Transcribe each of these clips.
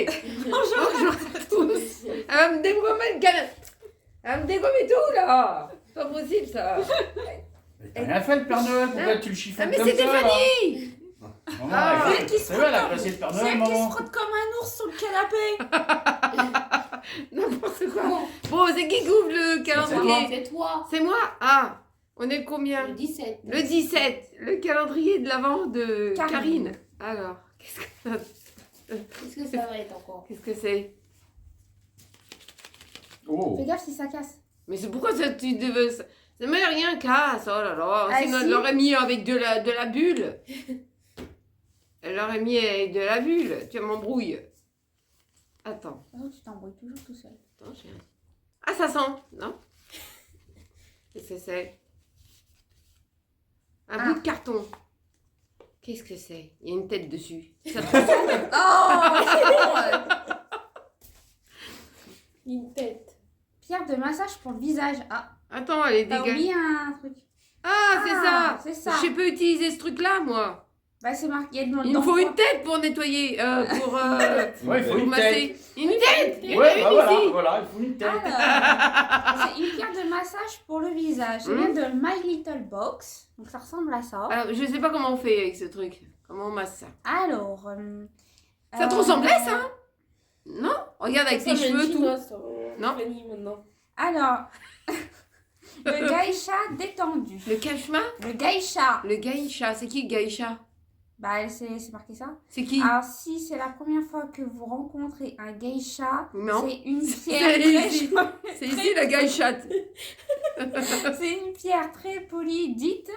dégommer. Bonjour à tous. Elle va me dégommer le canard. Elle va me dégommer tout là. C'est pas possible ça. Mais t'as rien fait le Père Noël, pourquoi tu le Ah chiffonnes mais comme c'est ça là Stéphanie. Maman, Ah, elle- celle qui se c'est vrai, elle a frotte placé le Père C'est Noël, elle qui se maman. frotte comme un ours sur le canapé. N'importe quoi. Bon, c'est qui qui ouvre le calendrier? C'est toi. C'est moi. Ah, on est combien? Le 17. Le 17. Le calendrier de l'avant de Karine. Karine. Alors, Qu'est-ce que ça va être encore? qu'est-ce que c'est? Oh, Fais gaffe si ça casse. Mais c'est pourquoi ça, tu devais... Ça mais rien casse, oh là là. Ah, Sinon, si. elle l'aurait mis avec de la bulle. Elle l'aurait mis avec de la bulle. Tu m'embrouilles. Attends. Oh, tu t'embrouilles toujours tout seul. Attends, j'ai... Ah, ça sent, non? Qu'est-ce que c'est? Un bout de carton. Qu'est-ce que c'est? Il y a une tête dessus. Ça te ressemble? Oh, Une tête. pierre de massage pour le visage. Ah, Attends, elle est t'as dégueulasse. oublié un truc. Ah, c'est ça. C'est ça. Je sais pas utiliser ce truc-là, moi. Bah, c'est marqué dans Il me faut une tête pour nettoyer, pour ouais, il faut pour une masser. tête. Une tête. Il y en a Ouais, une bah voilà, ici. voilà, il faut une tête. Alors, c'est une pierre de massage pour le visage. Ça vient de My Little Box. Donc, ça ressemble à ça. Alors, je sais pas comment on fait avec ce truc. Comment on masse ça? Alors. Ça te ressemblait, ça? Non? Regarde avec tes cheveux, tout. Non. Maintenant. Alors. Le gaïcha détendu. Le cachemar? Le gaïcha. Le gaïcha. C'est qui le gaïcha? Bah, c'est marqué ça. C'est qui? Alors, si c'est la première fois que vous rencontrez un geisha, Non. c'est une pierre C'est très ici. jolie. C'est ici la gaïchate. C'est une pierre très polie, dite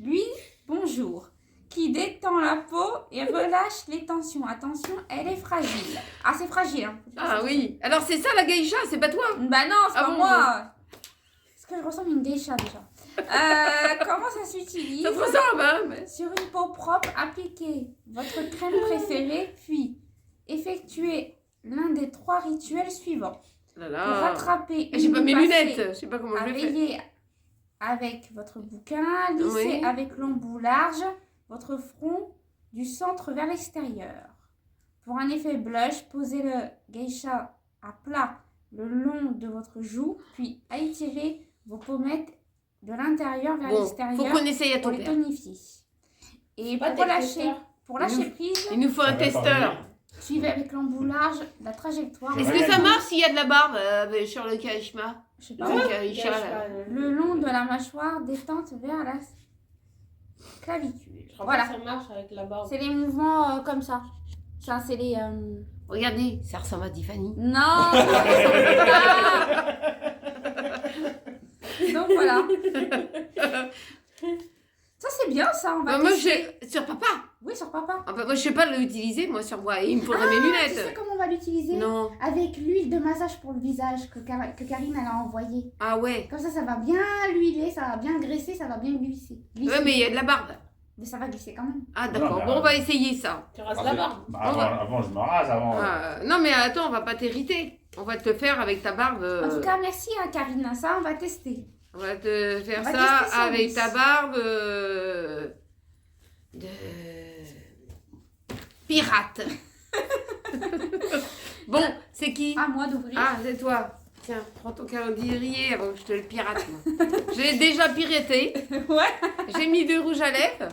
lui bonjour, qui détend la peau et relâche les tensions. Attention, elle est fragile. Ah, c'est fragile. Hein. Ah oui. Alors c'est ça la gaïcha, c'est pas toi? Bah non, c'est Ah pas bon, moi. Est-ce que je ressemble à une geisha déjà? Comment ça s'utilise? Ça te ressemble, hein? mais- Sur une peau propre, appliquez votre crème préférée, puis effectuez l'un des 3 rituels suivants. Là Pour là. rattraper J'ai une pas mes passée lunettes. Je sais pas comment à je vais faire. veiller avec votre bouquin, lissez Oui. avec l'embout large votre front du centre vers l'extérieur. Pour un effet blush, posez le geisha à plat le long de votre joue, puis étirez vos pommettes de l'intérieur vers Bon, faut l'extérieur qu'on essaye à pour ton les père. tonifier. Et Pas pour tes lâcher, testeurs. pour lâcher prise, Il nous faut un Ça va testeur. suivez avec l'embout large la trajectoire. Est-ce que ça marche s'il y a de la barbe sur le cachemar? Je sais Le pas, gaïcha, là. le long de la mâchoire, détente vers la clavicule. Je crois Voilà. pas que ça marche avec la barbe. C'est les mouvements comme ça. Ça, c'est les. Regardez, ça ressemble à Tiffany. Non, ça ressemble pas. Donc voilà. Ça, c'est bien ça. On va Moi, tester. sur papa. Oui, sur papa. Ah bah, moi, je sais pas l'utiliser, moi, sur moi. Il me faudrait mes Tu lunettes. sais comment on va l'utiliser? Non. Avec l'huile de massage pour le visage que Karine elle a envoyée. Ah ouais. Comme ça va bien l'huiler, ça va bien graisser, ça va bien glisser. Ouais, mais il y a de la barbe. Mais ça va glisser quand même. Ah d'accord. Non, Bon, on va essayer ça. Tu rases la barbe. Bah, avant, je me rase avant. Non, mais attends, on va pas t'hériter. On va te le faire avec ta barbe. En tout cas, merci à Karine. Ça, on va tester. On va te faire On va ça tester ça, avec oui. ta barbe de pirate. Bon, c'est qui? À moi d'ouvrir. Ah, c'est toi. Tiens, prends ton calendrier avant que je te le pirate. Moi. Je l'ai déjà piraté. Ouais. J'ai mis du rouge à lèvres.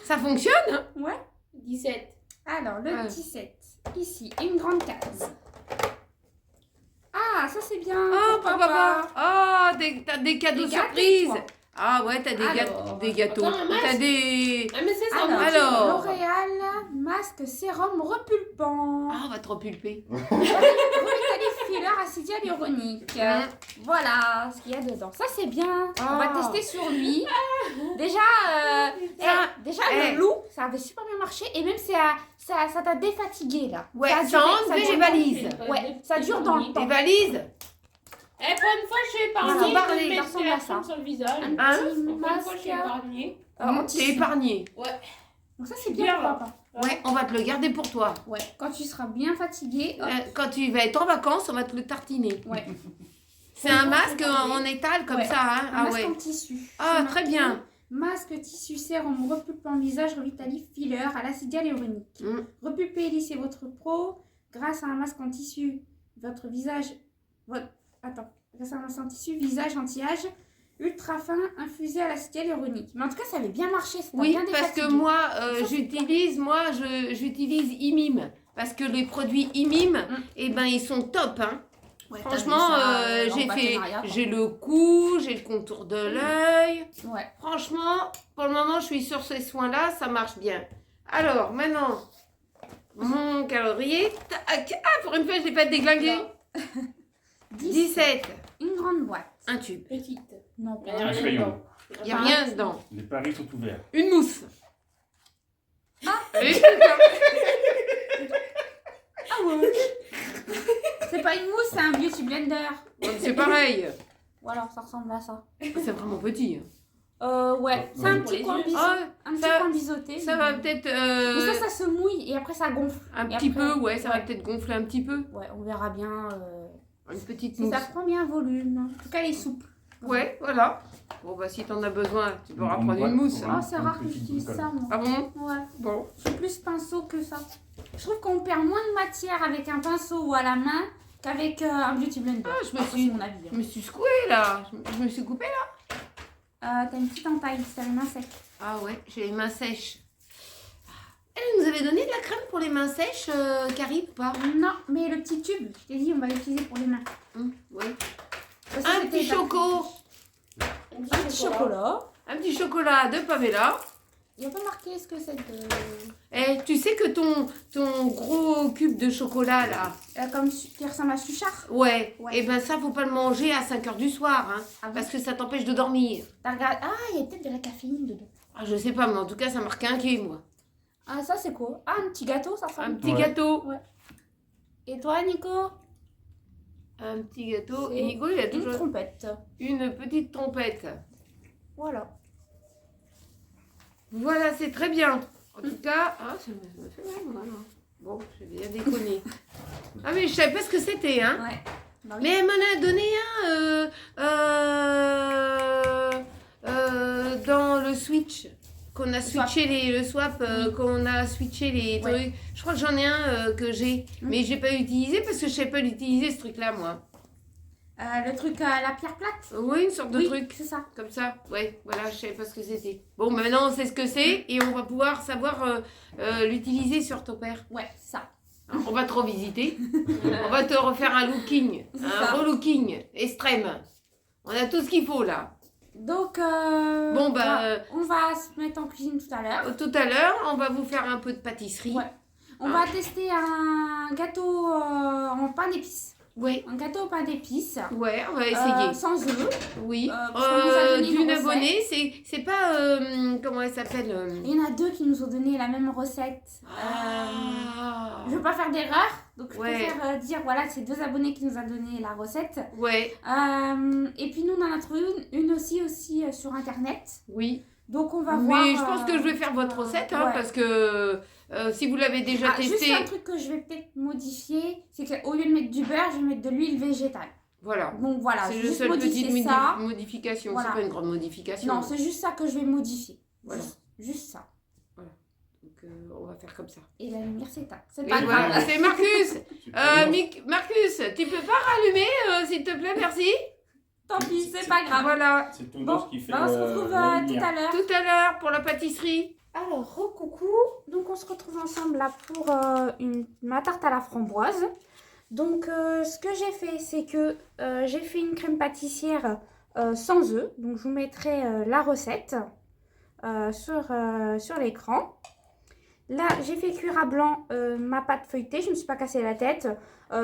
Ça fonctionne, hein? Ouais. 17. Alors, le Ouais. 17. Ici, une grande case. Ah, ça c'est bien. Oh, pour papa. Oh, t'as des cadeaux Des gâteaux, surprises. toi. Ah ouais, t'as des, Alors, des gâteaux. attends, un masque. T'as des... Ah, mais c'est ça. Alors. L'Oréal masque sérum repulpant. Ah, on va te repulper. Revitalife filler acide hyaluronique. Hein. Voilà ce qu'il y a dedans. Ça c'est bien. On va Oh. tester sur lui. Déjà, déjà eh. le loup, ça avait super bien marché. Et même ça t'a défatigué là. Ouais, a ça duré- enlève dure les dans- valises. Ouais, ça dure dans le Tes temps. valises. Eh, pour une fois, je suis Voilà, épargnée. parlez, Je vais ça mettre ressemble la à ça. crème sur le visage. Un Hein? petit Pour une fois, je suis masque. épargnée. en T'es tissu. épargné. Donc ça c'est bien Bien, pour là. papa. Ouais, on va te le garder pour toi. Ouais, quand tu seras bien fatigué, hop, Quand tu vas être en vacances, on va te le tartiner. ouais. C'est un masque en étal comme Ouais. ça, hein? Un Ah masque ouais. en tissu. Ah, C'est très marqué bien. Masque tissu sérum repulpant visage Revitalife filler à l'acide hyaluronique. Mm. Repulpez et lissez votre peau grâce à un masque en tissu, votre visage... Attends. Grâce à un masque en tissu, visage anti-âge, ultra fin, infusé à l'acide hyaluronique. Mais en tout cas, ça avait bien marché. Ça t'a Oui, bien parce que défatigué. moi, Ça, c'est j'utilise Imim. Parce que les produits Imim, eh ben, ils sont top, hein. Ouais, t'as Franchement, vu ça, en j'ai partenariat, quoi. j'ai le cou, j'ai le contour de l'œil. Ouais. Franchement, pour le moment, je suis sur ces soins-là, ça marche bien. Alors, maintenant, mon calendrier. Tac. Ah, pour une fois, je l'ai pas déglingué. 17. Une grande boîte. Un tube. Petite. Non, pas Il n'y a Un rien crayon. dedans. Il n'y a rien dedans. Les paris sont ouverts. Une mousse. Ah. Allez, Ah ouais. C'est pas une mousse, c'est un beauty blender. c'est pareil. Ou alors ça ressemble à ça. C'est vraiment petit. Ouais, c'est Ouais. un Pour petit les coin yeux. biseauté. Ah, Un petit ça- coin biseauté. ça va peut-être Mais ça se mouille et après ça gonfle. un Et petit après- peu, ouais, ça va ouais. peut-être gonfler un petit peu. Ouais, on verra bien Une petite si mousse. ça prend bien volume. En tout cas, elle est souple. Ouais, voilà. Bon, bah, si t'en as besoin, tu pourras Une prendre une boîte, mousse. ouais. Oh, c'est une rare que petite j'utilise boule, ça, moi. Ah bon? Ouais, Bon. je suis plus pinceau que ça. Je trouve qu'on perd moins de matière avec un pinceau ou à la main qu'avec un beauty blender. Ah, je me Après, suis- c'est mon avis. Je me suis secouée là. Je me suis coupée là. T'as une petite entaille, t'as les mains secs. Ah ouais, j'ai les mains sèches. Elle nous avait donné de la crème pour les mains sèches, Carrie, ou pas? Non, mais le petit tube, je t'ai dit, on va l'utiliser pour les mains. Ouais. Parce que Un c'était petit la- choco. Un petit chocolat. Un petit chocolat de Pamela. Il n'y a pas marqué ce que c'est de... Eh, tu sais que ton gros cube de chocolat là, qui ressemble à Suchard. ouais, Ouais. et ben ça faut pas le manger à 5 h du soir, hein, Ah bon? parce que ça t'empêche de dormir. T'as regardé... Ah, il y a peut-être de la caféine dedans. Ah, je sais pas, mais en tout cas ça marque inquiet moi. Ah, ça c'est quoi? Ah, un petit gâteau, ça Un ressemble. petit Ouais. gâteau. Et toi, Nico? Un petit gâteau. C'est Et Nico, il a Une toujours trompette. une petite trompette. Voilà. Voilà, c'est très bien. En tout cas, ah, ça me fait mal, moi, là. Bon, j'ai bien déconné. Ah, mais je savais pas ce que c'était, hein. Ouais. Bah oui. Mais elle m'en a donné un dans le Switch. Qu'on a switché le swap, qu'on a switché les Ouais. trucs. Je crois que j'en ai un que j'ai, mais j'ai pas utilisé parce que je sais pas l'utiliser ce truc-là, moi. Le truc à la pierre plate. Oui, une sorte de Oui, truc. c'est ça. Comme ça, ouais, voilà, je savais pas ce que c'était. Bon, bah, maintenant on sait ce que c'est et on va pouvoir savoir l'utiliser sur ton père. Ouais, c'est ça. Hein, on va te revisiter, on va te refaire un looking, C'est un ça. relooking extrême. On a tout ce qu'il faut là. Donc, Bon, bah, on va se mettre en cuisine tout à l'heure. tout à l'heure, on va vous faire un peu de pâtisserie. Ouais. On va tester un gâteau en pain d'épices. Ouais, Un gâteau au pain d'épices. ouais, on va essayer. Sans œufs. Oui. parce qu'on nous a donné D'une une abonnée, c'est pas. Comment elle s'appelle Il y en a deux qui nous ont donné la même recette. Ah. Je veux pas faire d'erreur, donc je Ouais. préfère dire voilà, c'est deux abonnés qui nous ont donné la recette. Ouais, Et puis nous, on en a trouvé une aussi sur internet. oui. Donc on va voir. Mais je pense que je vais faire votre recette, hein, ouais. parce que si vous l'avez déjà Juste testé, un truc que je vais peut-être modifier, c'est qu'au lieu de mettre du beurre, je vais mettre de l'huile végétale. voilà. Donc voilà, C'est je le vais juste seul modifier petite ça. modification. Voilà. C'est pas une grande modification. Non, c'est juste ça que je vais modifier. Voilà. Juste ça. Donc on va faire comme ça. Et la lumière s'éteint. C'est Et pas voilà, grave. c'est Marcus. Super. Marcus, tu peux pas rallumer, s'il te plaît, merci. Tant pis, c'est pas grave. Voilà. C'est ton Bon, dos qui fait bah, on se retrouve la tout lumière. à l'heure. Tout à l'heure pour la pâtisserie. Alors, coucou. Donc, on se retrouve ensemble là pour ma tarte à la framboise. Donc, ce que j'ai fait, c'est que j'ai fait une crème pâtissière sans œufs. Donc, je vous mettrai la recette sur l'écran. Là, j'ai fait cuire à blanc ma pâte feuilletée. Je ne me suis pas cassé la tête.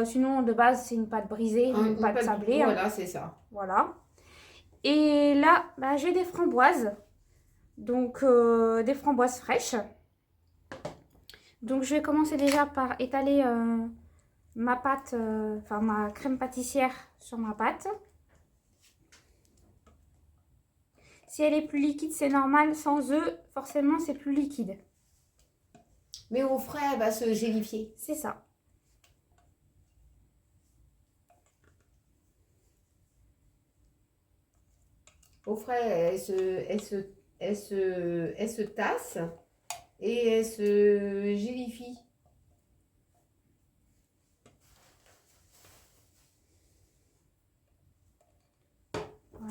Sinon, de base, c'est une pâte brisée, une pâte sablée. Voilà, c'est ça. Voilà. Et là, bah, j'ai des framboises. Donc, des framboises fraîches. Donc, je vais commencer déjà par étaler ma pâte, enfin ma crème pâtissière sur ma pâte. Si elle est plus liquide, c'est normal. Sans œufs, forcément, c'est plus liquide. Mais au frais, elle va se gélifier. C'est ça. Au frais, elle se tasse et elle se gélifie.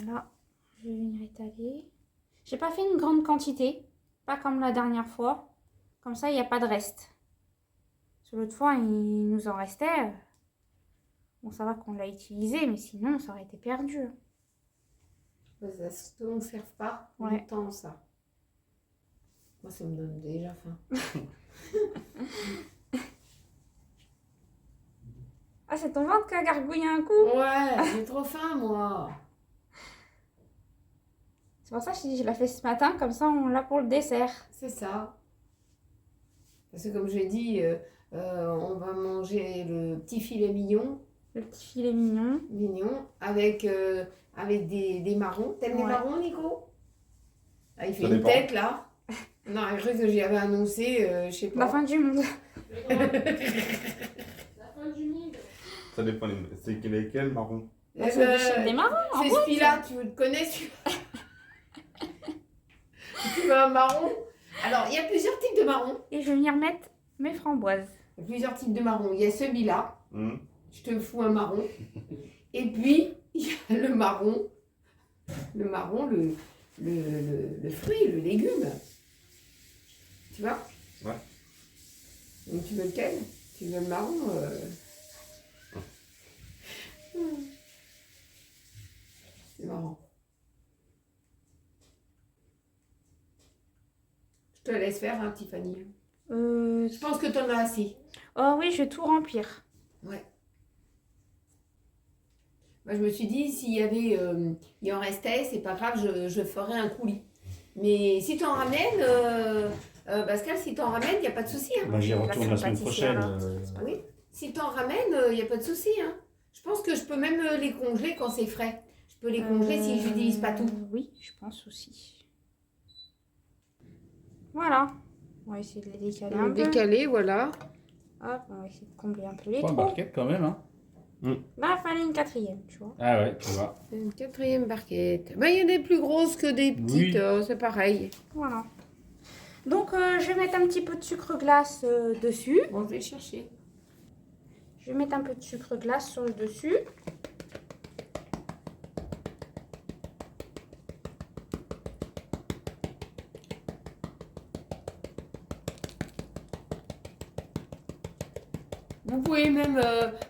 Voilà, je vais venir étaler. J'ai pas fait une grande quantité, pas comme la dernière fois. Comme ça, il n'y a pas de reste. Parce que l'autre fois, il nous en restait. Bon, ça va qu'on l'a utilisé, mais sinon, ça aurait été perdu. Ça ne sert pas Ouais. longtemps, ça. Moi, ça me donne déjà faim. Ah, c'est ton ventre qui a gargouillé un coup. Ouais, j'ai trop faim, moi. C'est pour ça que je l'ai fait ce matin, comme ça, on l'a pour le dessert. C'est ça. Parce que comme j'ai dit, on va manger le petit filet mignon, Le petit filet mignon. avec des marrons. T'aimes les Ouais. marrons, Nico? Ah, il fait Ça une dépend. tête, là. Non, il cru que j'y avais annoncé, je sais La pas. fin du monde. La fin du monde. Ça dépend. C'est lesquels marron? Eh C'est ben, des marrons. c'est celui-là, tu le connais, celui-là? Tu veux un marron? Alors, il y a plusieurs types de marrons. Et je vais venir mettre mes framboises. Il y a plusieurs types de marrons. Il y a celui-là. Hum. Je te fous un marron. Et puis, il y a le marron, le fruit, le légume. Tu vois? Ouais. Donc, tu veux lequel? Tu veux le marron C'est marrant. Je te laisse faire, hein, Tiffany. Je pense que tu en as assez. Oh oui, je vais tout remplir. Ouais. Moi, je me suis dit, s'il y avait, il en restait, c'est pas grave, je ferais un coulis. Mais si tu en ramènes, Pascal, si tu en ramènes, il n'y a pas de souci. Hein. Bah, j'y retourne la semaine pâtissière, prochaine. là. Oui. Si tu en ramènes, il n'y a pas de souci. Hein. Je pense que je peux même les congeler quand c'est frais. Je peux les congeler si je n'utilise pas tout. Oui, je pense aussi. Voilà. On va essayer de les décaler un peu. Décalé, voilà. Hop, on va essayer de combler un peu les Pas trous. barquette quand même, hein. Là, il fallait une quatrième, tu vois. Ah ouais, tu vois. Une quatrième barquette. Ben, il y a des plus grosses que des petites, Oui. c'est pareil. Voilà. Donc, je vais mettre un petit peu de sucre glace dessus. Bon, je vais chercher. Je vais mettre un peu de sucre glace sur le dessus. Vous pouvez même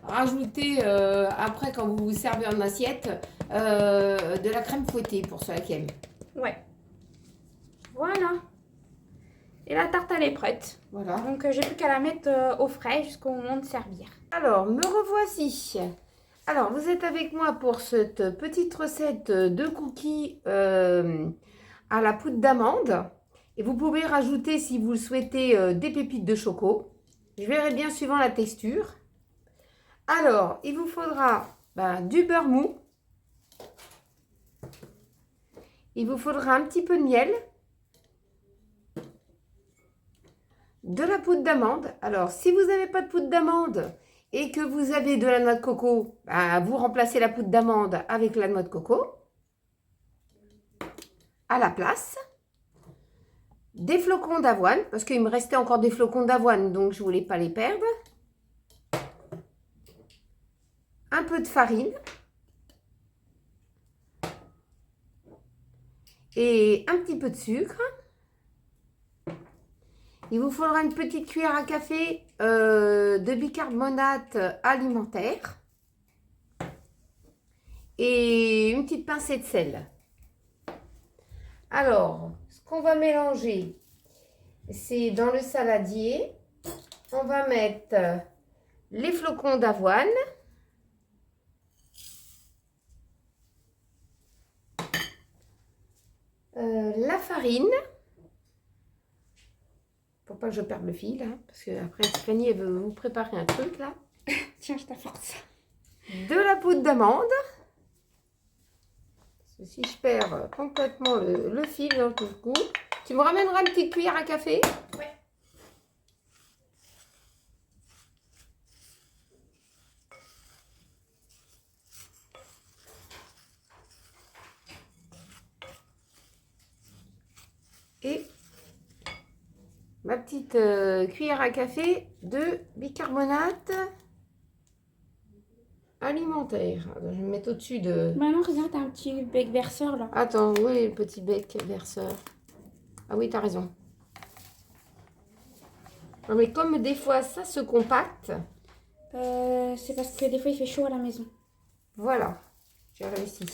rajouter, après, quand vous vous servez en assiette, de la crème fouettée pour ceux qui aiment. Ouais. Voilà. Et la tarte, elle est prête. Voilà. Donc, j'ai plus qu'à la mettre au frais jusqu'au moment de servir. Alors, me revoici. Alors, vous êtes avec moi pour cette petite recette de cookies à la poudre d'amande. Et vous pouvez rajouter, si vous le souhaitez, des pépites de choco. Je verrai bien suivant la texture. Alors, il vous faudra du beurre mou. Il vous faudra un petit peu de miel. De la poudre d'amande. Alors, si vous n'avez pas de poudre d'amande et que vous avez de la noix de coco, vous remplacez la poudre d'amande avec la noix de coco à la place. Des flocons d'avoine, parce qu'il me restait encore des flocons d'avoine, donc je ne voulais pas les perdre. Un peu de farine. Et un petit peu de sucre. Il vous faudra une petite cuillère à café de bicarbonate alimentaire. Et une petite pincée de sel. Alors, ce qu'on va mélanger, c'est dans le saladier, on va mettre les flocons d'avoine, la farine, pour pas que je perde le fil, hein, parce que après Tiffany elle veut vous préparer un truc là. Tiens, je t'apporte ça. De la poudre d'amande. Si je perds complètement le fil dans tout le coup, tu me ramèneras une petite cuillère à café? Oui. Et ma petite cuillère à café de bicarbonate alimentaire. Attends, je vais me mettre au-dessus de... Bah non, regarde, t'as un petit bec verseur là. Attends, oui, le petit bec verseur. Ah oui, t'as raison. Non, mais comme des fois ça se compacte, C'est parce que des fois il fait chaud à la maison. voilà, j'ai réussi.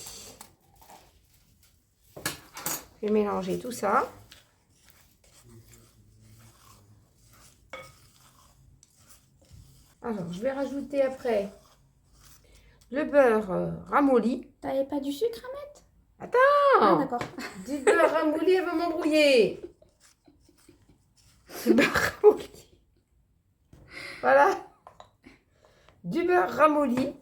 Je vais mélanger tout ça. Alors, je vais rajouter après le beurre ramolli. T'avais pas du sucre à mettre? Ah, Attends, d'accord. du beurre ramolli, elle va m'embrouiller. Du beurre ramolli. Voilà. Du beurre ramolli.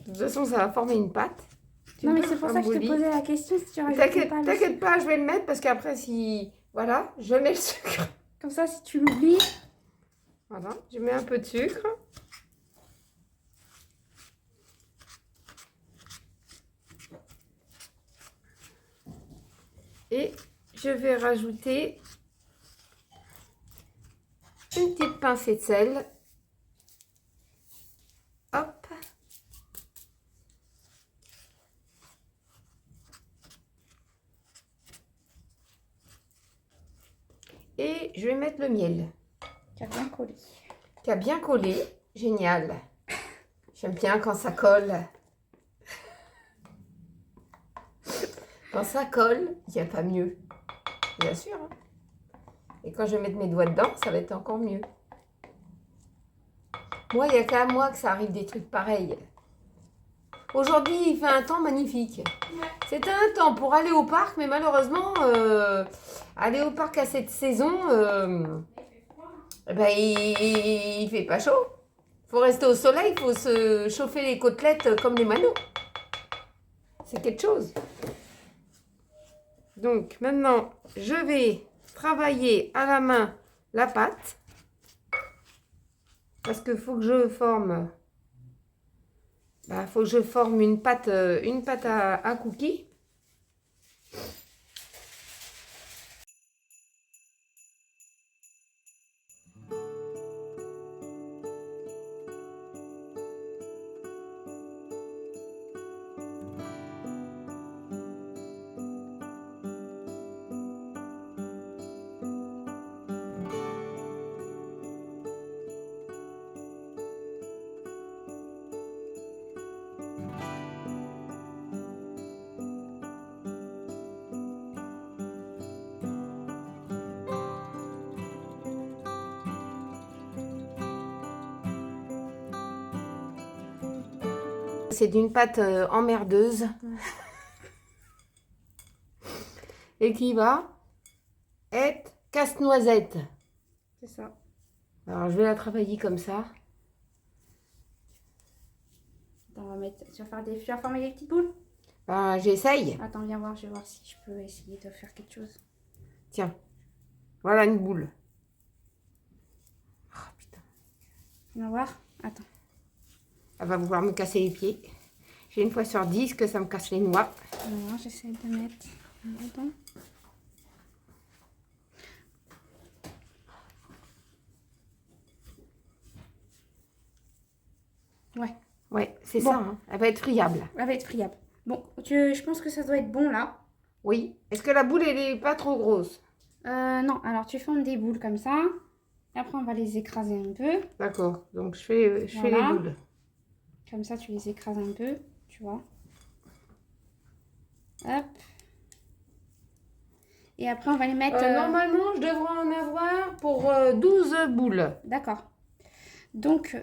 De toute façon, ça va former une pâte. Du Non, mais beurre c'est pour ça que je te ramolli. posais la question si tu rajoutes T'inquiète, pas le t'inquiète sucre. pas, je vais le mettre parce qu'après, si. Voilà, je mets le sucre. Comme ça, si tu l'oublies. Voilà, je mets un peu de sucre. Et je vais rajouter une petite pincée de sel. Hop. Et je vais mettre le miel Qui a bien collé. qui a bien collé. Génial. J'aime bien quand ça colle. Quand ça colle, il n'y a pas mieux. Bien sûr. Hein. Et quand je vais mettre mes doigts dedans, ça va être encore mieux. Moi, il y a qu'à moi que ça arrive des trucs pareils. Aujourd'hui, il fait un temps magnifique. C'était un temps pour aller au parc, mais malheureusement, aller au parc à cette saison, eh ben, il fait pas chaud. Il faut rester au soleil, il faut se chauffer les côtelettes comme les manots. C'est quelque chose. Donc maintenant, je vais travailler à la main la pâte. Parce qu'il faut que je forme... faut que je forme une pâte à cookies. C'est d'une pâte emmerdeuse. Et qui va être casse-noisette. C'est ça. Alors, je vais la travailler comme ça. Attends, on va mettre... Tu vas former des petites boules? J'essaye. Attends, viens voir, je vais voir si je peux essayer de faire quelque chose. Tiens, voilà une boule. Oh, putain. Viens voir. Attends. Elle va vouloir me casser les pieds. J'ai une fois sur 10 que ça me casse les noix. Non, j'essaie de mettre dedans. Ouais. Ouais, c'est Bon. ça. Hein. Elle va être friable. Elle va être friable. Bon, je pense que ça doit être bon là. Oui. Est-ce que la boule, elle est pas trop grosse? Non, alors tu formes des boules comme ça. Et après, on va les écraser un peu. D'accord. Donc, je fais Voilà. les boules. Comme ça, tu les écrases un peu, tu vois. Hop. Et après, on va les mettre... Normalement, je devrais en avoir pour 12 boules. D'accord. Donc,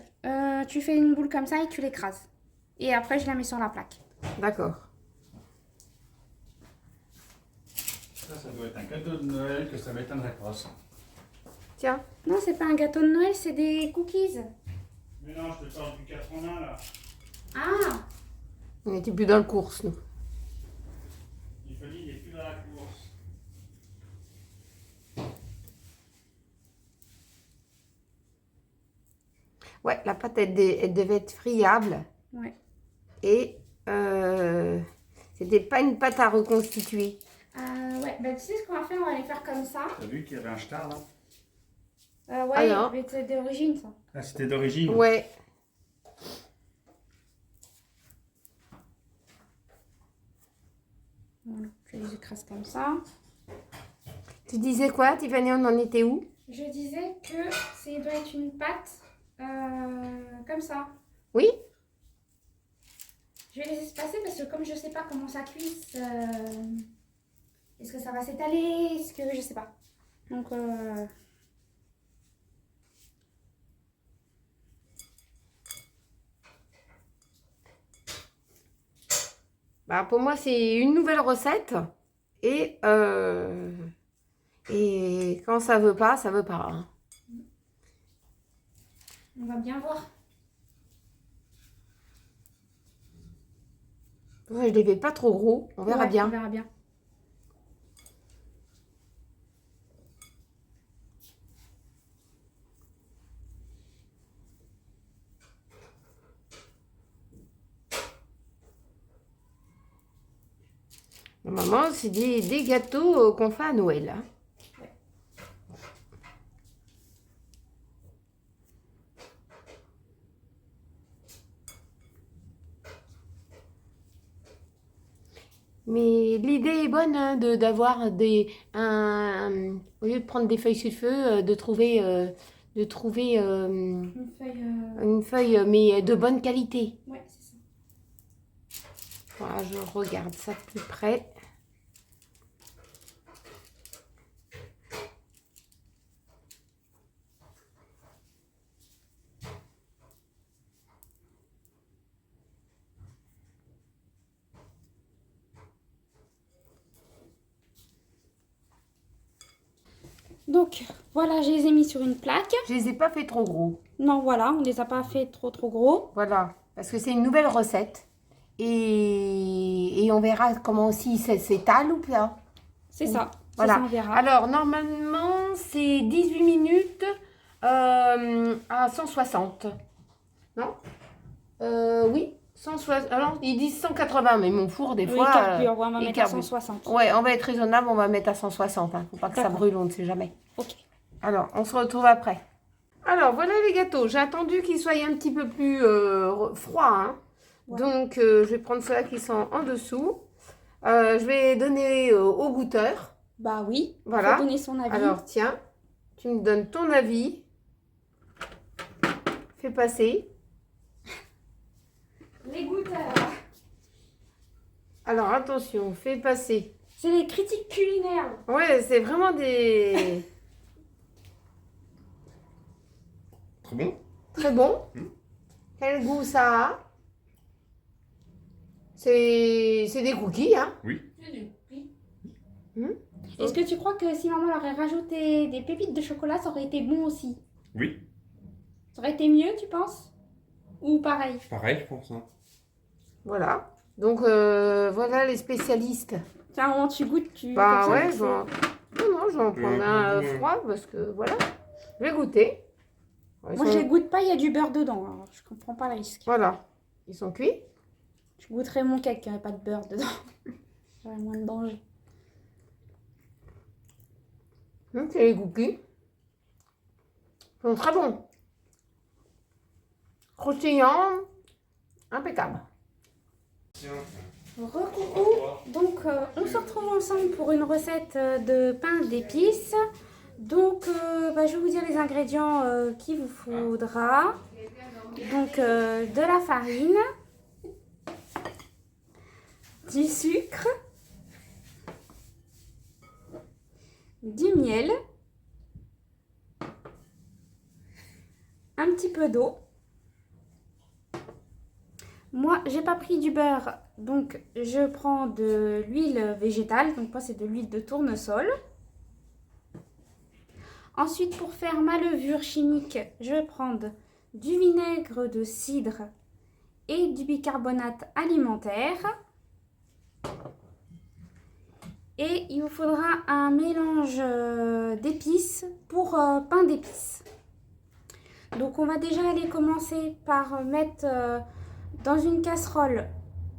tu fais une boule comme ça et tu l'écrases. Et après, je la mets sur la plaque. D'accord. Ça doit être un cadeau de Noël que ça m'étonnerait pas, ça. Tiens. Non, c'est pas un gâteau de Noël, c'est des cookies. Mais non, je te parle du 4 en 1, là. Ah! On n'était plus dans le course, nous. Il n'est plus dans la course. Ouais, la pâte, elle devait être friable. Ouais. Et c'était pas une pâte à reconstituer. Ouais, bah, tu sais ce qu'on va faire? On va les faire comme ça. T'as vu qu'il y avait un star, là? Ouais, Alors. mais c'est d'origine ça. Ah, c'était d'origine. Ouais. Voilà, je les écrase comme ça. Tu disais quoi, Tiffany, on en était où? Je disais que ça doit être une pâte comme ça. Oui? Je vais les espacer parce que comme je sais pas comment ça cuise, est-ce que ça va s'étaler? Est-ce que je sais pas. Donc Bah, pour moi, c'est une nouvelle recette. Et quand ça veut pas, ça veut pas. Hein. on va bien voir. Ouais, je les fais pas trop gros. On verra Ouais, bien. On verra bien. Normalement, c'est des gâteaux qu'on fait à Noël. Hein. Mais l'idée est bonne hein, d'avoir au lieu de prendre des feuilles sur le feu, de trouver Une feuille. une feuille, mais de bonne qualité. Ouais, c'est ça. Voilà, je regarde ça de plus près. Donc voilà, je les ai mis sur une plaque. Je les ai pas fait trop gros. Non, voilà, on les a pas fait trop gros. Voilà, parce que c'est une nouvelle recette. Et on verra comment aussi ça s'étale ou pas. C'est ça. Voilà. Ça, on verra. Alors, normalement, c'est 18 minutes à 160. Non Oui, 160. Alors, ils disent 180, mais mon four, des Oui, fois... carbure, on va il mettre à carbure. 160. Ouais, on va être raisonnable, on va mettre à 160. Hein. Faut pas que ça D'accord. brûle, on ne sait jamais. Ok. Alors, on se retrouve après. Alors, voilà les gâteaux. J'ai attendu qu'ils soient un petit peu plus froids. Hein. Ouais. Donc, je vais prendre ceux-là qui sont en dessous. Je vais donner au goûteur. Bah oui, Voilà. faut donner son avis. Alors, tiens, tu me donnes ton avis. Fais passer. Les goûteurs. Alors, attention, fais passer. C'est les critiques culinaires. Ouais, c'est vraiment des... Très bon. Très bon. Quel goût ça a? C'est des cookies, hein. Oui. Est-ce que tu crois que si maman leur aurait rajouté des pépites de chocolat, ça aurait été bon aussi? Oui. Ça aurait été mieux, tu penses? Ou pareil? Pareil, je pense. Hein. Voilà. Donc, voilà les spécialistes. Tiens, au moment où tu goûtes, tu... Bah comme ça, ouais, tu je vais en... Non, je vais en prendre un froid parce que voilà. Je vais goûter. Ils Moi, sont- je les goûte pas, il y a du beurre dedans. Alors je comprends pas le risque. Voilà. Ils sont cuits. Je goûterais mon cake qui n'aurait pas de beurre dedans. J'aurais moins de danger. C'est les cookies. Ils sont très bons. Croustillants. Impeccable. Recoucou. Donc, on se retrouve ensemble pour une recette de pain d'épices. Donc, je vais vous dire les ingrédients qu'il vous faudra. Donc, de la farine, du sucre, du miel, un petit peu d'eau. Moi, j'ai pas pris du beurre, donc je prends de l'huile végétale. Donc moi, c'est de l'huile de tournesol. Ensuite, pour faire ma levure chimique, je vais prendre du vinaigre de cidre et du bicarbonate alimentaire. Et il vous faudra un mélange d'épices pour pain d'épices. Donc on va déjà aller commencer par mettre dans une casserole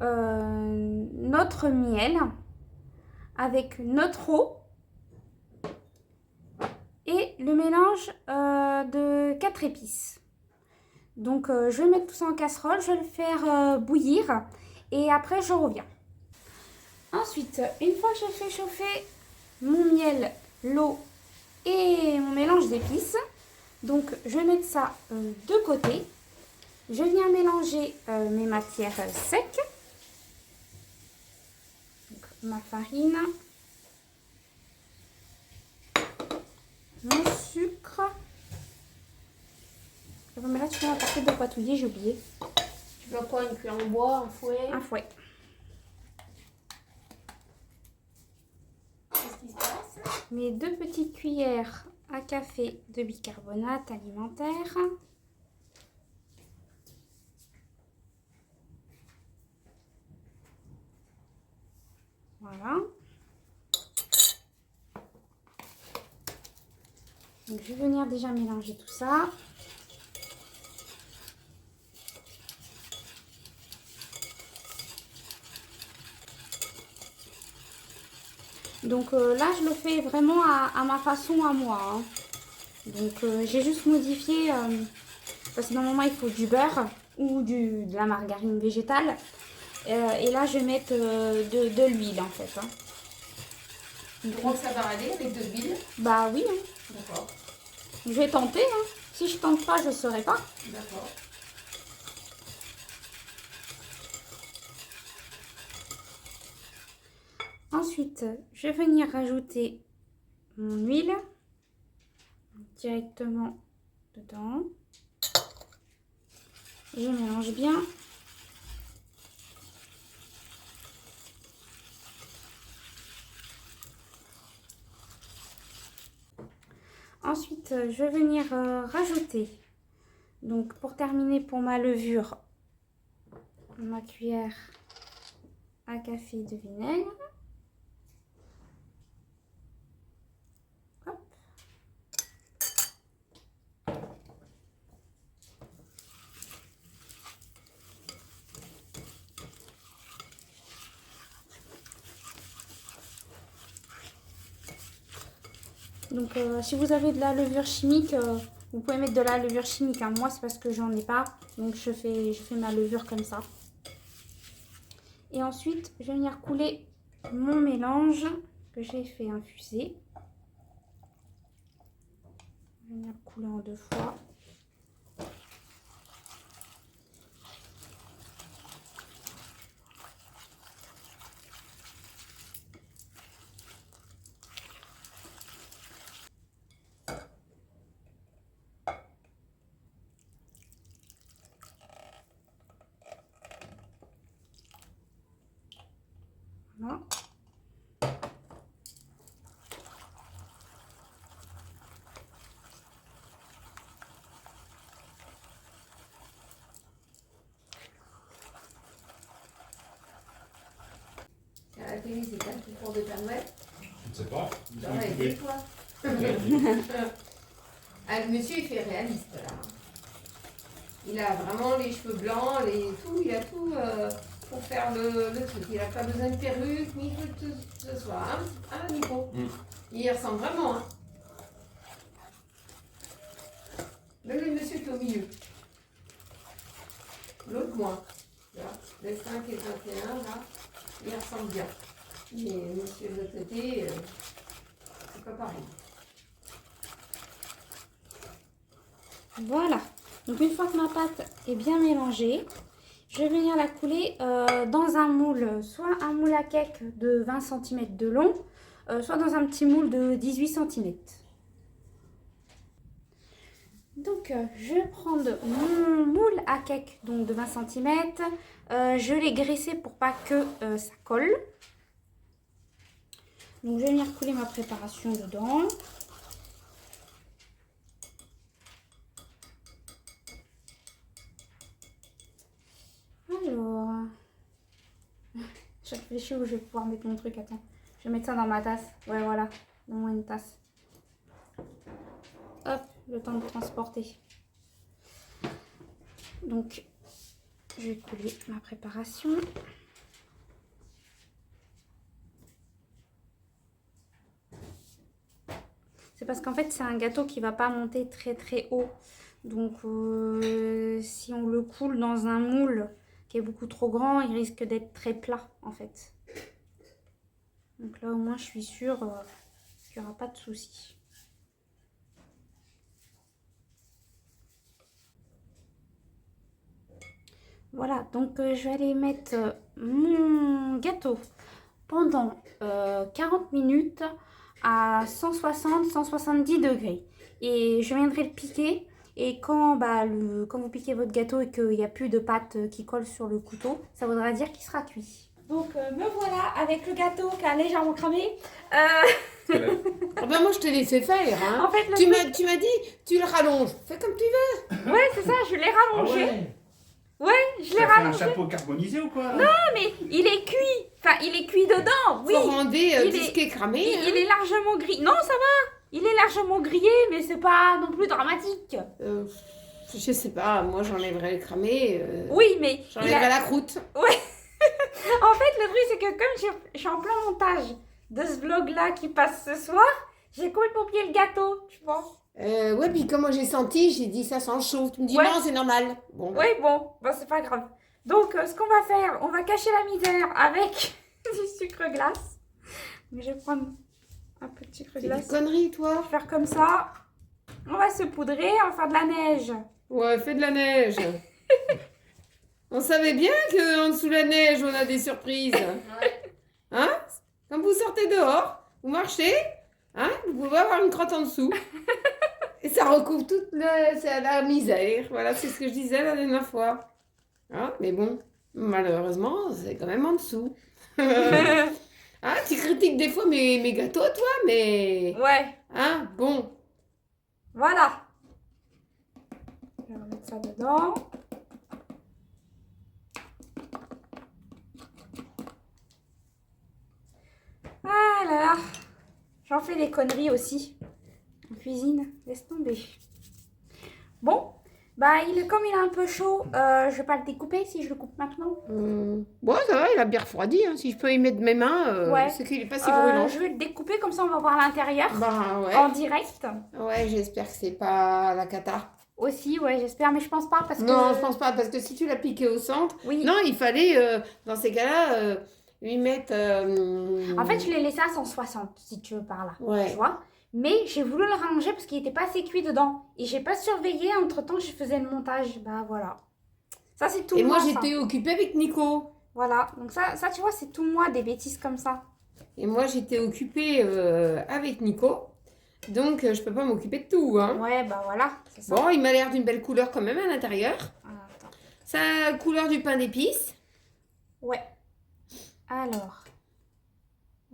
notre miel avec notre eau et le mélange de 4 épices. Donc je vais mettre tout ça en casserole, je vais le faire bouillir et après je reviens. Ensuite, une fois que j'ai fait chauffer mon miel, l'eau et mon mélange d'épices, donc je vais mettre ça de côté. Je viens mélanger mes matières secs. Donc, ma farine, mon sucre. Mais là, tu mets un paquet de patouilles, j'ai oublié. Tu veux quoi? Une cuillère en bois, un fouet? Un fouet. Qu'est-ce qui se passe? Mes 2 petites cuillères à café de bicarbonate alimentaire. Voilà. Donc, je vais venir déjà mélanger tout ça. Donc là, je le fais vraiment à ma façon, à moi. Hein. Donc j'ai juste modifié, parce que normalement il faut du beurre ou de la margarine végétale. Et là, je vais mettre de l'huile en fait. Hein. Tu crois que ça va aller avec de l'huile? Bah oui. Hein. D'accord. Je vais tenter. Hein. Si je tente pas, je ne saurais pas. D'accord. Ensuite, je vais venir rajouter mon huile directement dedans. Je mélange bien. Ensuite, je vais venir rajouter, donc pour terminer pour ma levure, ma cuillère à café de vinaigre. Hop. Donc si vous avez de la levure chimique, vous pouvez mettre de la levure chimique. Hein. Moi, c'est parce que j'en ai pas. Donc je fais ma levure comme ça. Et ensuite, je vais venir couler mon mélange que j'ai fait infuser. Je vais venir le couler en 2 fois. Voilà. À la télé, c'est pas le concours de Père Noël? Je ne sais pas. Et toi? Ah, le monsieur, il fait réaliste, là. Il a vraiment les cheveux blancs, il a tout pour faire le truc. Il n'a pas besoin de perruque, ni quoi que ce soit. Hein, Nico? Il y ressemble vraiment. Hein. Même le monsieur qui est au milieu. L'autre, moins. Là, les 5 et le 21, là, il ressemble bien. Mais monsieur de l'autre côté, c'est pas pareil. Voilà. Donc une fois que ma pâte est bien mélangée, je vais venir la couler dans un moule, soit un moule à cake de 20 cm de long, soit dans un petit moule de 18 cm. Donc je vais prendre mon moule à cake donc de 20 cm, je l'ai graissé pour pas que ça colle. Donc je vais venir couler ma préparation dedans. Alors, je réfléchis où je vais pouvoir mettre mon truc. Attends, je vais mettre ça dans ma tasse. Ouais, voilà, dans moins une tasse. Hop, le temps de transporter. Donc, je vais couler ma préparation. c'est parce qu'en fait, c'est un gâteau qui va pas monter très très haut. Donc, si on le coule dans un moule qui est beaucoup trop grand, il risque d'être très plat, en fait. Donc là, au moins, je suis sûre qu'il n'y aura pas de souci. Voilà, donc je vais aller mettre mon gâteau pendant 40 minutes à 160-170 degrés. Et je viendrai le piquer. Et quand vous piquez votre gâteau et qu'il n'y a plus de pâte qui colle sur le couteau, ça voudra dire qu'il sera cuit. Donc me voilà avec le gâteau qui a légèrement cramé. Ah ben moi je t'ai laissé faire. Hein. En fait, Tu m'as dit, tu le rallonges. Fais comme tu veux. Ouais, c'est ça, je l'ai Ah rallongé. ouais. Ouais, je l'ai T'as fait un rallongé. chapeau carbonisé ou quoi? Non, mais il est cuit. Enfin, il est cuit dedans, oui. Faut rendre il tout est- ce qui est cramé. Il est largement grillé. Non, ça va. Il est largement grillé, mais c'est pas non plus dramatique. Je sais pas, moi j'enlèverais le cramé. Oui, mais J'enlèverais la croûte. en fait, le truc, c'est que comme je suis en plein montage de ce vlog-là qui passe ce soir, j'ai complètement oublié le gâteau, tu vois. Ouais, puis comment j'ai senti, j'ai dit ça sent chaud. Tu me dis Ouais. non, c'est normal. Bon. Oui, bon, c'est pas grave. Donc, ce qu'on va faire, on va cacher la misère avec du sucre glace. Donc, je vais prendre un peu de sucre C'est des glace. conneries, toi. On va faire comme ça. On va se poudrer, on va faire de la neige. Ouais, fais de la neige. On savait bien qu'en dessous de la neige, on a des surprises. Hein? Quand vous sortez dehors, vous marchez, hein? Vous pouvez avoir une crotte en dessous. Et ça recouvre toute la misère. Voilà, c'est ce que je disais la dernière fois. Hein? Mais bon, malheureusement, c'est quand même en dessous. Hein? Tu critiques des fois mes gâteaux, toi, mais... Ouais, Hein? Bon. voilà. Je vais remettre ça dedans. Ah là là. J'en fais des conneries aussi. En cuisine, laisse tomber. Bon, comme il est un peu chaud, je vais pas le découper si je le coupe maintenant. Bon, ça va, il a bien refroidi. Hein. Si je peux y mettre mes mains, Ouais. c'est qu'il est pas si brûlant. Je vais le découper comme ça on va voir l'intérieur Bah ouais. en direct. Ouais, j'espère que c'est pas la cata. Aussi, ouais, j'espère, mais je pense pas parce que... Non, je pense pas, parce que si tu l'as piqué au centre, Oui. non, il fallait, dans ces cas-là, lui mettre... En fait, je l'ai laissé à 160, si tu veux par là. Ouais. Tu vois? Mais j'ai voulu le rallonger parce qu'il était pas assez cuit dedans. Et j'ai pas surveillé entre-temps que je faisais le montage. Bah voilà. Ça, c'est tout Et moi, ça. j'étais occupée avec Nico. Voilà. Donc ça tu vois, c'est tout moi, des bêtises comme ça. Et moi, j'étais occupée avec Nico. Donc, je peux pas m'occuper de tout. Hein. Ouais, bah voilà. C'est ça. Bon, il m'a l'air d'une belle couleur quand même à l'intérieur. Ah, attends. C'est la couleur du pain d'épices. Ouais. Alors.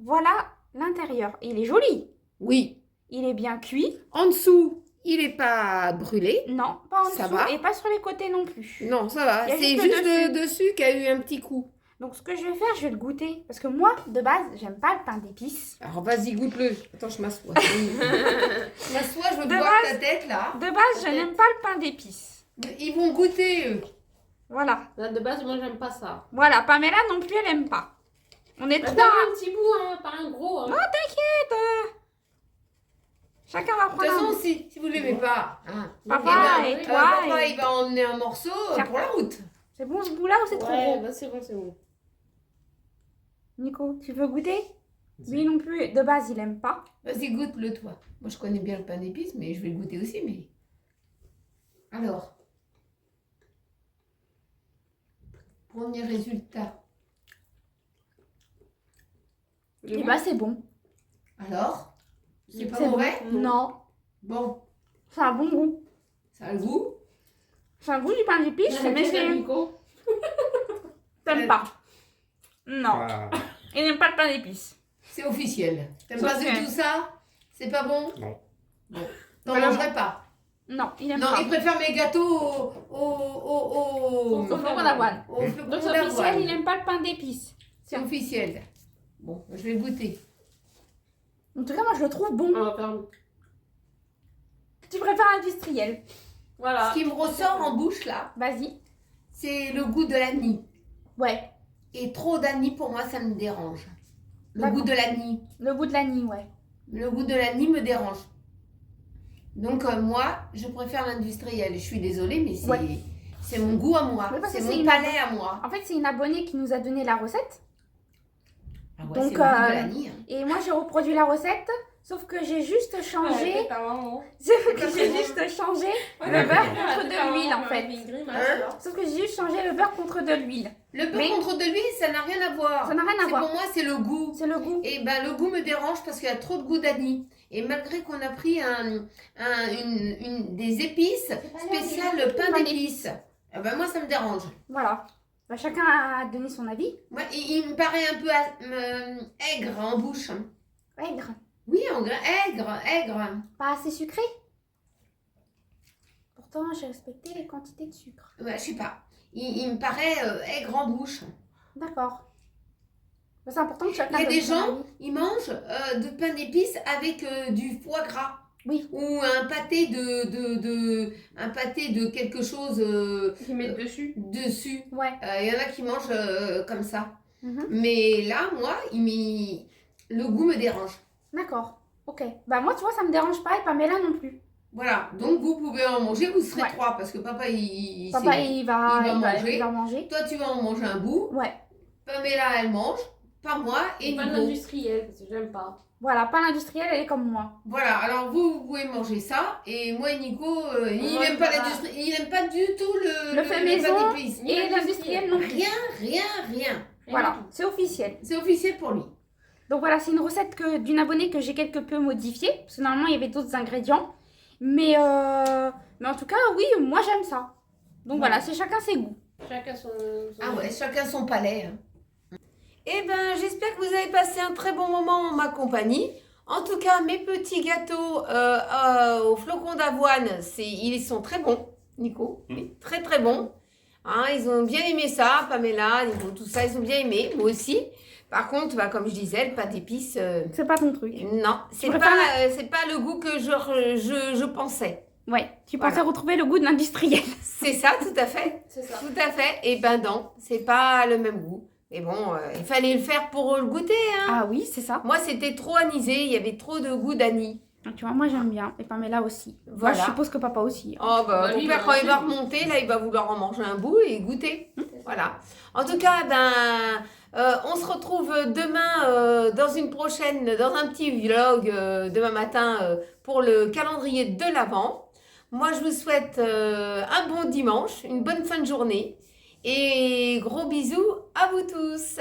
Voilà l'intérieur. Il est joli. Oui. Il est bien cuit. En dessous, il est pas brûlé. Non, pas en Ça dessous va. et pas sur les côtés non plus. Non, ça va. Il y a C'est juste juste le le dessus qui a eu un petit coup. Donc ce que je vais faire, je vais le goûter. Parce que moi, de base, j'aime pas le pain d'épices. Alors, vas-y, goûte-le. Attends, je m'assois. Je m'assois, je veux De voir base- ta tête, là. De base, je n'aime pas le pain d'épices. Ils vont goûter, eux. Voilà. Là, de base, moi, j'aime pas ça. Voilà, Pamela non plus, elle aime pas. On est Bah, trois. donne un petit bout, hein, pas un gros. Hein. Non, t'inquiète. Chacun va De toute prendre un façon, si vous l'aimez pas, hein, Papa eh ben, et toi. papa, et- il va emmener un morceau Tiens. pour la route. C'est bon ce bout-là ou c'est trop Ouais, gros? bah, c'est bon, c'est bon. Nico, tu veux goûter? Lui non plus, de base, il aime pas. Vas-y, goûte-le, toi. Moi, je connais bien le pain d'épices, mais je vais le goûter aussi, mais... Alors. Premier résultat. Et bah, c'est bon. Alors, c'est pas C'est mauvais? bon. Non. Bon, Ça a un bon goût. ça a le goût. C'est un goût du pain d'épices, mais c'est... Nico. T'aimes pas. Non. Ah, Il n'aime pas le pain d'épices. C'est officiel. T'aimes C'est pas officiel. du tout ça? C'est pas bon? non. Bon. T'en Voilà. mangerais pas? Non, il aime Non, pas. il préfère mes gâteaux au Au flocon d'avoine. flocon Donc c'est d'avoine. officiel, il n'aime pas le pain d'épices. C'est officiel. Bon, je vais goûter. En tout cas, moi je le trouve bon. On va faire... Tu préfères industriel. Voilà. Ce qui me ressort en bouche là, Vas-y. c'est le goût de l'anis. Ouais. Et trop d'anis pour moi, ça me dérange. Le D'accord. goût de l'anis. Le goût de l'anis, ouais. Le goût de l'anis me dérange. Donc moi, je préfère l'industriel. Je suis désolée, mais Ouais. c'est mon goût à moi. Oui, parce que C'est c'est mon une palais à moi. En fait, c'est une abonnée qui nous a donné la recette. Ah ouais, Donc, c'est le goût de l'année, hein. Et moi, j'ai reproduit la recette. Sauf que j'ai juste changé. Ouais, ta maman. Sauf que j'ai juste changé le ouais, beurre ouais. contre de l'huile en fait. Sauf que j'ai juste changé le beurre contre de l'huile. Le beurre Mais- contre de l'huile, ça n'a rien à voir. Ça n'a rien à C'est voir. pour moi, c'est le goût. C'est le goût. Et ben le goût me dérange parce qu'il y a trop de goût d'anis. Et malgré qu'on a pris des épices spéciales pain d'épices, eh ben moi ça me dérange. Voilà. Bah, chacun a donné son avis. Moi, il me paraît un peu aigre en bouche. Aigre. Oui, aigre. Pas assez sucré. Pourtant, j'ai respecté les quantités de sucre. Ouais, je sais pas. Il me paraît aigre en bouche. D'accord. Bah, c'est important que chacun Il y a donne des son gens, avis. ils mangent du pain d'épices avec du foie gras. Oui. Ou un pâté un pâté de quelque chose Qui mettent dessus. dessus. Ouais. Il y en a qui mangent comme ça. Mhm. Mais là, moi, le goût me dérange. D'accord. Ok. Bah moi, tu vois, ça me dérange pas et Pamela non plus. Voilà, donc vous pouvez en manger, vous serez Ouais. 3 parce que papa il Papa, sait- il va manger. il va manger. Toi tu vas en manger un bout, Ouais. Pamela elle mange, pas moi et Pas Nico. l'industriel, parce que j'aime pas. Voilà, pas l'industriel, elle est comme moi. Voilà, alors vous pouvez manger ça et moi et Nico, il Moi, n'aime pas voilà. l'industrie, il n'aime pas du tout Le fait maison pain d'épices. Ni Et l'industriel non plus. Rien. Voilà, c'est officiel. C'est officiel pour lui. Donc voilà, c'est une recette d'une abonnée que j'ai quelque peu modifiée. Parce que normalement, il y avait d'autres ingrédients. Mais en tout cas, oui, moi j'aime ça. Donc voilà, c'est chacun ses goûts. Chacun son. Ah ouais, chacun son palais. Eh ben, j'espère que vous avez passé un très bon moment en ma compagnie. En tout cas, mes petits gâteaux au flocon d'avoine, ils sont très bons, Nico. Oui, très très bons. Hein, ils ont bien aimé ça, Pamela, Nico, tout ça, ils ont bien aimé, moi aussi. Par contre, bah, comme je disais, le pain d'épices, C'est pas ton truc. non, c'est préfères pas le goût que je pensais. Ouais, tu Voilà. pensais retrouver le goût de l'industriel. C'est ça, tout à fait. C'est ça. Tout à fait. Et ben non, c'est pas le même goût. Mais bon, il fallait le faire pour le goûter. Hein. Ah oui, c'est ça. Moi, c'était trop anisé. Il y avait trop de goût d'anis. Tu vois, moi j'aime bien. Et Pamela aussi. Voilà. Moi, je suppose que papa aussi. Oh, bah, Bah, mon lui, père, il quand va il va manger. remonter, là, il va vouloir en manger un bout et goûter. Voilà. En tout cas, on se retrouve demain dans un petit vlog demain matin pour le calendrier de l'Avent. Moi, je vous souhaite un bon dimanche, une bonne fin de journée et gros bisous à vous tous.